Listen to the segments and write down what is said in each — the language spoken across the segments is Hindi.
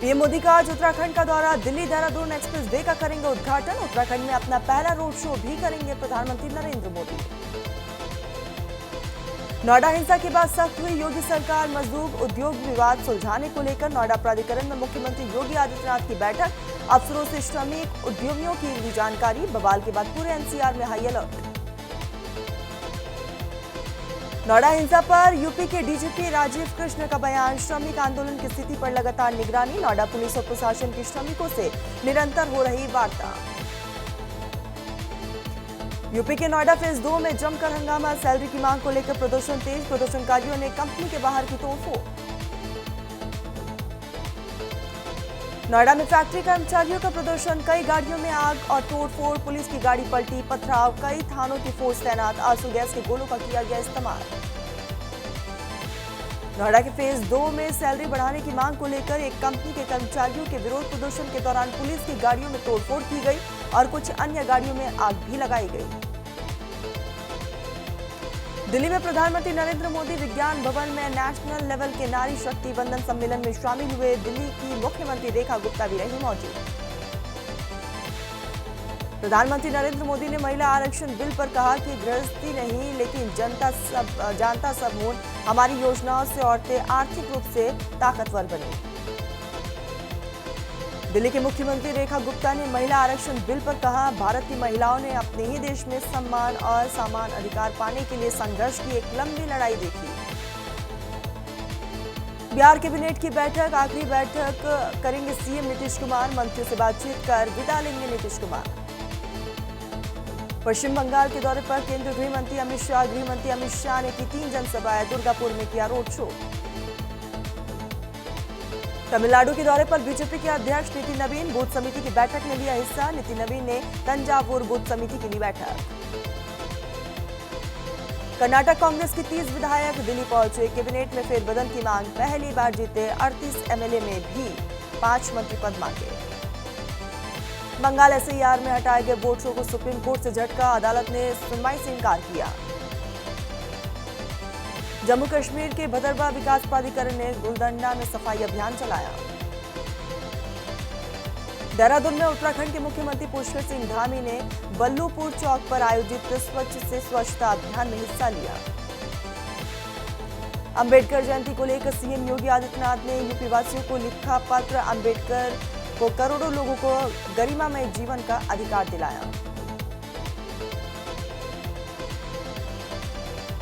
पीएम मोदी का आज उत्तराखंड का दौरा। दिल्ली देहरादून एक्सप्रेस वे का करेंगे उद्घाटन। उत्तराखंड में अपना पहला रोड शो भी करेंगे प्रधानमंत्री नरेंद्र मोदी। नोएडा हिंसा के बाद सख्त हुई योगी सरकार। मजदूर उद्योग विवाद सुलझाने को लेकर नोएडा प्राधिकरण में मुख्यमंत्री योगी आदित्यनाथ की बैठक। अफसरों से श्रमिक उद्यमियों की ली जानकारी। बवाल के बाद पूरे एनसीआर में हाई अलर्ट। नोएडा हिंसा पर यूपी के डीजीपी राजीव कृष्ण का बयान। श्रमिक आंदोलन की स्थिति पर लगातार निगरानी। नोएडा पुलिस और प्रशासन की श्रमिकों से निरंतर हो रही वार्ता। यूपी के नोएडा फेज 2 में जमकर हंगामा। सैलरी की मांग को लेकर प्रदर्शन तेज। प्रदर्शनकारियों ने कंपनी के बाहर की तोड़फोड़। नोएडा में फैक्ट्री कर्मचारियों का प्रदर्शन। कई गाड़ियों में आग और तोड़फोड़। पुलिस की गाड़ी पलटी। पथराव। कई थानों की फोर्स तैनात। आंसू गैस के गोलों का किया गया इस्तेमाल। नोएडा के फेज 2 में सैलरी बढ़ाने की मांग को लेकर एक कंपनी के कर्मचारियों के विरोध प्रदर्शन के दौरान पुलिस की गाड़ियों में तोड़फोड़ की गई और कुछ अन्य गाड़ियों में आग भी लगाई गई। दिल्ली में प्रधानमंत्री नरेंद्र मोदी विज्ञान भवन में नेशनल लेवल के नारी शक्ति वंदन सम्मेलन में शामिल हुए। दिल्ली की मुख्यमंत्री रेखा गुप्ता भी रही मौजूद। प्रधानमंत्री नरेंद्र मोदी ने महिला आरक्षण बिल पर कहा कि गृहस्थी नहीं लेकिन जानता सब हूं। हमारी योजनाओं से औरतें आर्थिक रूप से ताकतवर बनी। दिल्ली के मुख्यमंत्री रेखा गुप्ता ने महिला आरक्षण बिल पर कहा, भारत की महिलाओं ने अपने ही देश में सम्मान और समान अधिकार पाने के लिए संघर्ष की एक लंबी लड़ाई देखी। बिहार कैबिनेट की बैठक। आखिरी बैठक करेंगे सीएम नीतीश कुमार। मंत्रियों से बातचीत कर विदा लेंगे नीतीश कुमार। पश्चिम बंगाल के दौरे पर केंद्रीय गृह मंत्री अमित शाह। गृह मंत्री अमित शाह ने की 3 जनसभाएं। दुर्गापुर में किया रोड शो। तमिलनाडु के दौरे पर बीजेपी के अध्यक्ष नितिन नवीन बूथ समिति की बैठक में लिया हिस्सा। नितिन नवीन ने तंजावुर बूथ समिति की ली बैठक। कर्नाटक कांग्रेस की 30 विधायक दिल्ली पहुंचे। कैबिनेट में फेरबदल की मांग। पहली बार जीते 38 एमएलए में भी 5 मंत्री पद मांगे। बंगाल एसआईआर में हटाए गए वोट शो को सुप्रीम कोर्ट से झटका। अदालत ने सुनवाई से इनकार किया। जम्मू कश्मीर के भदरवा विकास प्राधिकरण ने गुलदंडा में सफाई अभियान चलाया। देहरादून में उत्तराखंड के मुख्यमंत्री पुष्कर सिंह धामी ने बल्लूपुर चौक पर आयोजित स्वच्छ से स्वच्छता अभियान में हिस्सा लिया। अंबेडकर जयंती को लेकर सीएम योगी आदित्यनाथ ने यूपी वासियों को लिखा पत्र। अंबेडकर को करोड़ों लोगों को गरिमामय जीवन का अधिकार दिलाया।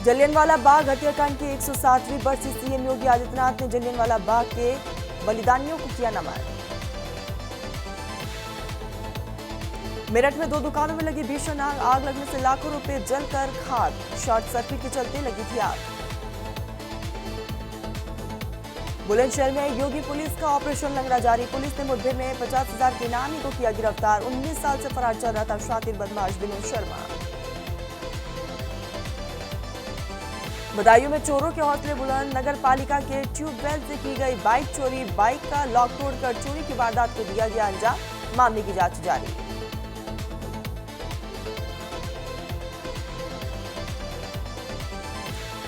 जलियांवाला बाग हत्याकांड की 107वीं बरसी। सीएम योगी आदित्यनाथ ने जलियांवाला बाग के बलिदानियों को किया नमन। मेरठ में 2 दुकानों में लगी भीषण आग। आग लगने से लाखों रुपए जलकर खाक। शॉर्ट सर्किट के चलते लगी थी आग। बुलंदशहर में योगी पुलिस का ऑपरेशन लंगड़ा जारी। पुलिस ने मुठभेड़ में 50,000 के इनामी को किया गिरफ्तार। 19 साल से फरार चल रहा था शातिर बदमाश विनोद शर्मा। बदायूं में चोरों के हौसले बुलंद। नगर पालिका के ट्यूबवेल से की गई बाइक चोरी। बाइक का लॉक तोड़कर चोरी की वारदात को दिया गया अंजाम। मामले की जांच जारी।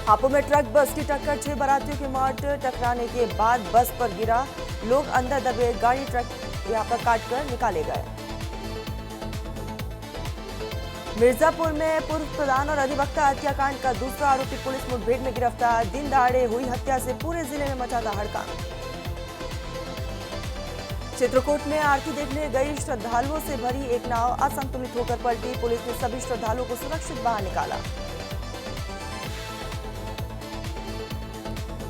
हापुड़ में ट्रक बस की टक्कर। 6 बारातियों की मौत। टकराने के बाद बस पर गिरा। लोग अंदर दबे। गाड़ी ट्रक यहां पर काटकर निकाले गए। मिर्जापुर में पूर्व प्रधान और अधिवक्ता हत्याकांड का दूसरा आरोपी पुलिस मुठभेड़ में गिरफ्तार। दिन दहाड़े हुई हत्या से पूरे जिले में मचा था हड़कंप। चित्रकूट में आरती देखने गई श्रद्धालुओं से भरी एक नाव असंतुलित होकर पलटी। पुलिस ने सभी श्रद्धालुओं को सुरक्षित बाहर निकाला।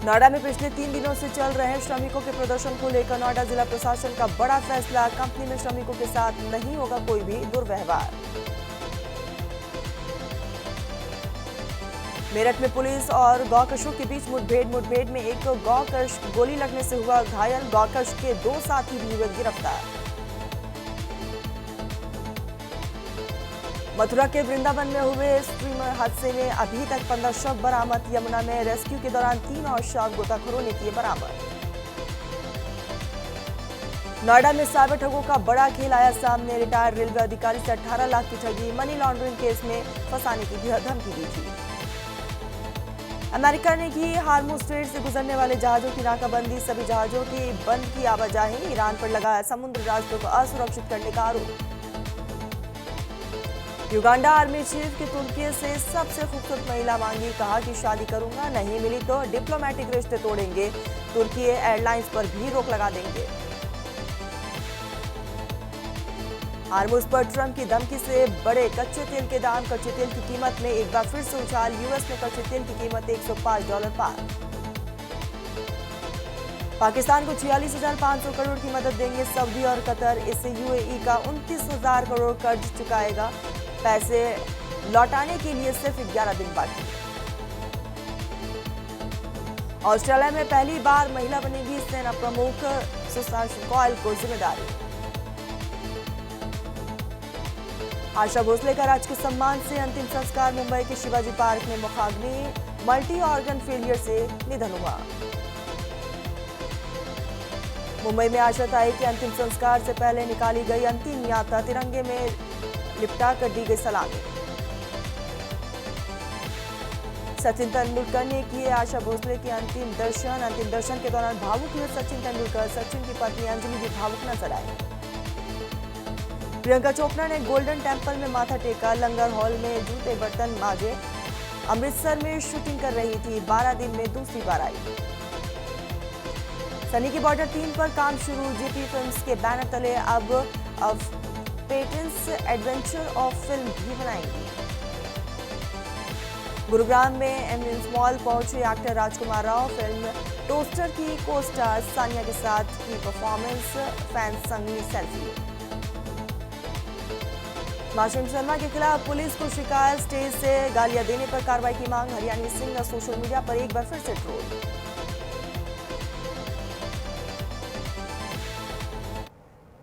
नोएडा में पिछले 3 दिनों से चल रहे श्रमिकों के प्रदर्शन को लेकर नोएडा जिला प्रशासन का बड़ा फैसला। कंपनी में श्रमिकों के साथ नहीं होगा कोई भी दुर्व्यवहार। मेरठ में पुलिस और गौकशों के बीच मुठभेड़ में एक गौकश गोली लगने से हुआ घायल। गौकश के 2 साथी भी हुए गिरफ्तार। मथुरा के वृंदावन में हुए स्ट्रीमर हादसे में अभी तक 15 शव बरामद। यमुना में रेस्क्यू के दौरान 3 और शव गोताखोरों ने किए बरामद। नोएडा में साइबर ठगों का बड़ा खेल आया सामने। रिटायर्ड रेलवे अधिकारी से 18 लाख की ठगी। मनी लॉन्ड्रिंग केस में फंसाने की धमकी दी थी। अमेरिका ने की हार्मुज स्ट्रेट से गुजरने वाले जहाजों की नाकाबंदी, सभी जहाजों की बंद की आवाजाही, ईरान पर लगाया समुद्री रास्तों को असुरक्षित करने का आरोप। युगांडा आर्मी चीफ की तुर्की से सबसे खूबसूरत महिला मांगी, कहा कि शादी करूंगा, नहीं मिली तो डिप्लोमेटिक रिश्ते तोड़ेंगे, तुर्की एयरलाइंस पर भी रोक लगा देंगे। हार्मुज पर ट्रंप की धमकी से बढ़े कच्चे तेल के दाम, कच्चे तेल की कीमत में एक बार फिर से उछाल, यूएस में कच्चे तेल की कीमत $105 पार। पाकिस्तान को 46,500 करोड़ की मदद देंगे सऊदी और कतर, इससे यूएई का 29,000 करोड़ कर्ज चुकाएगा, पैसे लौटाने के लिए सिर्फ 11 दिन बाकी। ऑस्ट्रेलिया में पहली बार महिला बनेगी सेना प्रमुख, सुशासन कौल को जिम्मेदारी। आशा भोसले का राजकीय सम्मान से अंतिम संस्कार, मुंबई के शिवाजी पार्क में मुखाग्नि, मल्टी ऑर्गन फेलियर से निधन हुआ। मुंबई में आशा ताई के अंतिम संस्कार से पहले निकाली गई अंतिम यात्रा, तिरंगे में लिपटा कर दी गई सलामी। सचिन तेंदुलकर ने किए आशा भोसले के अंतिम दर्शन के दौरान भावुक हुए सचिन तेंदुलकर, सचिन की पत्नी अंजलि भी भावुक नजर आई। प्रियंका चोपड़ा ने गोल्डन टेम्पल में माथा टेका, लंगर हॉल में जूते बर्तन मांजे, अमृतसर में शूटिंग कर रही थी, 12 दिन में दूसरी बार आई। सनी की बॉर्डर 3 पर काम शुरू, जेपी फिल्म्स के बैनर तले अब पेटेंस एडवेंचर ऑफ फिल्म भी बनाएंगी। गुरुग्राम में एमएस मॉल पहुंचे एक्टर राजकुमार राव, फिल्म टोस्टर की को स्टार सानिया के साथ की परफॉर्मेंस, फैंस संग ली सेल्फी। मासूम शर्मा के खिलाफ पुलिस को शिकायत, स्टेज से गालियां देने पर कार्रवाई की मांग, हरियाणवी सिंगर सोशल मीडिया पर एक बार फिर से ट्रोल।